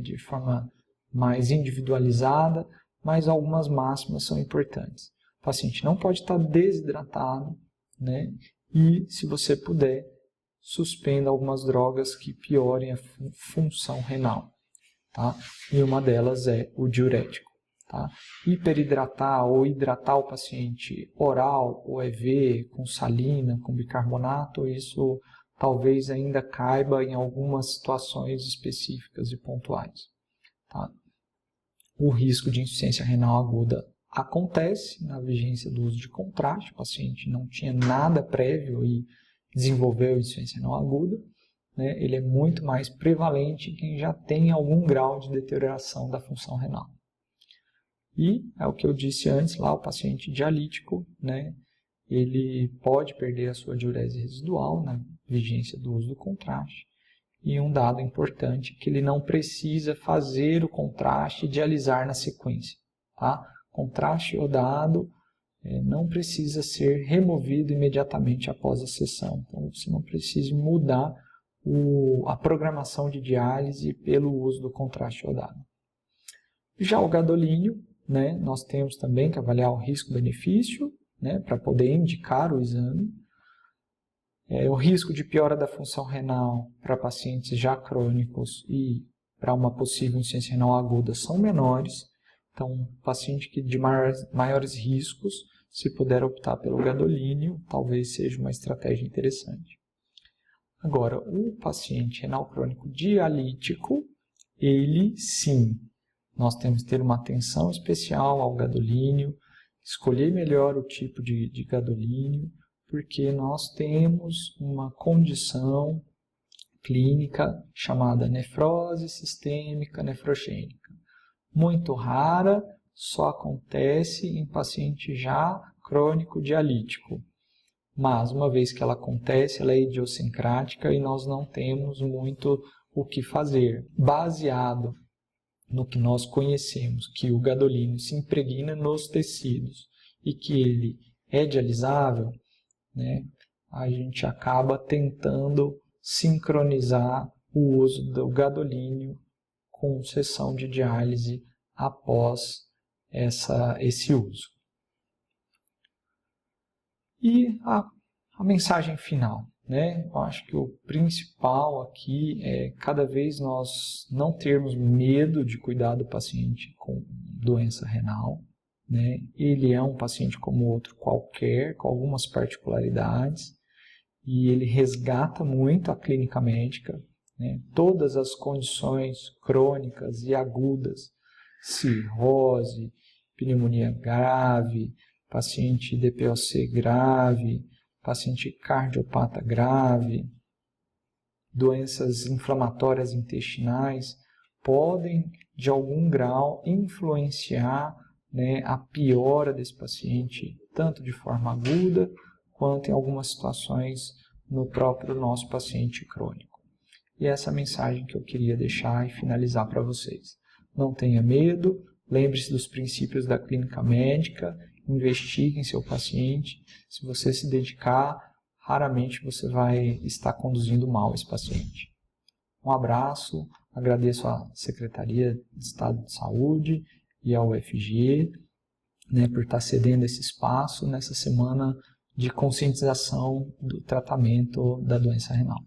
S1: de forma mais individualizada, mas algumas máximas são importantes. O paciente não pode estar desidratado, né? E, se você puder, suspenda algumas drogas que piorem a função renal. Tá? E uma delas é o diurético. Tá? Hiperidratar ou hidratar o paciente oral ou EV com salina, com bicarbonato, isso talvez ainda caiba em algumas situações específicas e pontuais. Tá? O risco de insuficiência renal aguda acontece na vigência do uso de contraste, o paciente não tinha nada prévio e desenvolveu insuficiência renal aguda, né? Ele é muito mais prevalente em quem já tem algum grau de deterioração da função renal. E, é o que eu disse antes, lá o paciente dialítico, né? Ele pode perder a sua diurese residual na vigência do uso do contraste. E um dado importante é que ele não precisa fazer o contraste e dialisar na sequência. Tá? Contraste iodado não precisa ser removido imediatamente após a sessão. Então, você não precisa mudar a programação de diálise pelo uso do contraste iodado. Já o gadolínio, né, nós temos também que avaliar o risco-benefício, né, para poder indicar o exame. O risco de piora da função renal para pacientes já crônicos e para uma possível insuficiência renal aguda são menores. Então, paciente que de maiores riscos, se puder optar pelo gadolínio, talvez seja uma estratégia interessante. Agora, o paciente renal crônico dialítico, ele sim, nós temos que ter uma atenção especial ao gadolínio, escolher melhor o tipo de gadolínio, porque nós temos uma condição clínica chamada nefrose sistêmica nefrogênica. Muito rara, só acontece em paciente já crônico dialítico. Mas, uma vez que ela acontece, ela é idiosincrática e nós não temos muito o que fazer. Baseado no que nós conhecemos, que o gadolínio se impregna nos tecidos e que ele é dialisável, né, a gente acaba tentando sincronizar o uso do gadolínio com sessão de diálise após esse uso. E a mensagem final, né? Eu acho que o principal aqui é cada vez nós não termos medo de cuidar do paciente com doença renal, né? Ele é um paciente como outro qualquer, com algumas particularidades, e ele resgata muito a clínica médica, né? Todas as condições crônicas e agudas, cirrose, pneumonia grave, paciente DPOC grave, paciente cardiopata grave, doenças inflamatórias intestinais, podem, de algum grau, influenciar, né, a piora desse paciente, tanto de forma aguda, quanto em algumas situações no próprio nosso paciente crônico. E essa é a mensagem que eu queria deixar e finalizar para vocês. Não tenha medo, lembre-se dos princípios da clínica médica, investigue em seu paciente. Se você se dedicar, raramente você vai estar conduzindo mal esse paciente. Um abraço, agradeço à Secretaria de Estado de Saúde e ao UFG, né, por estar cedendo esse espaço nessa semana de conscientização do tratamento da doença renal.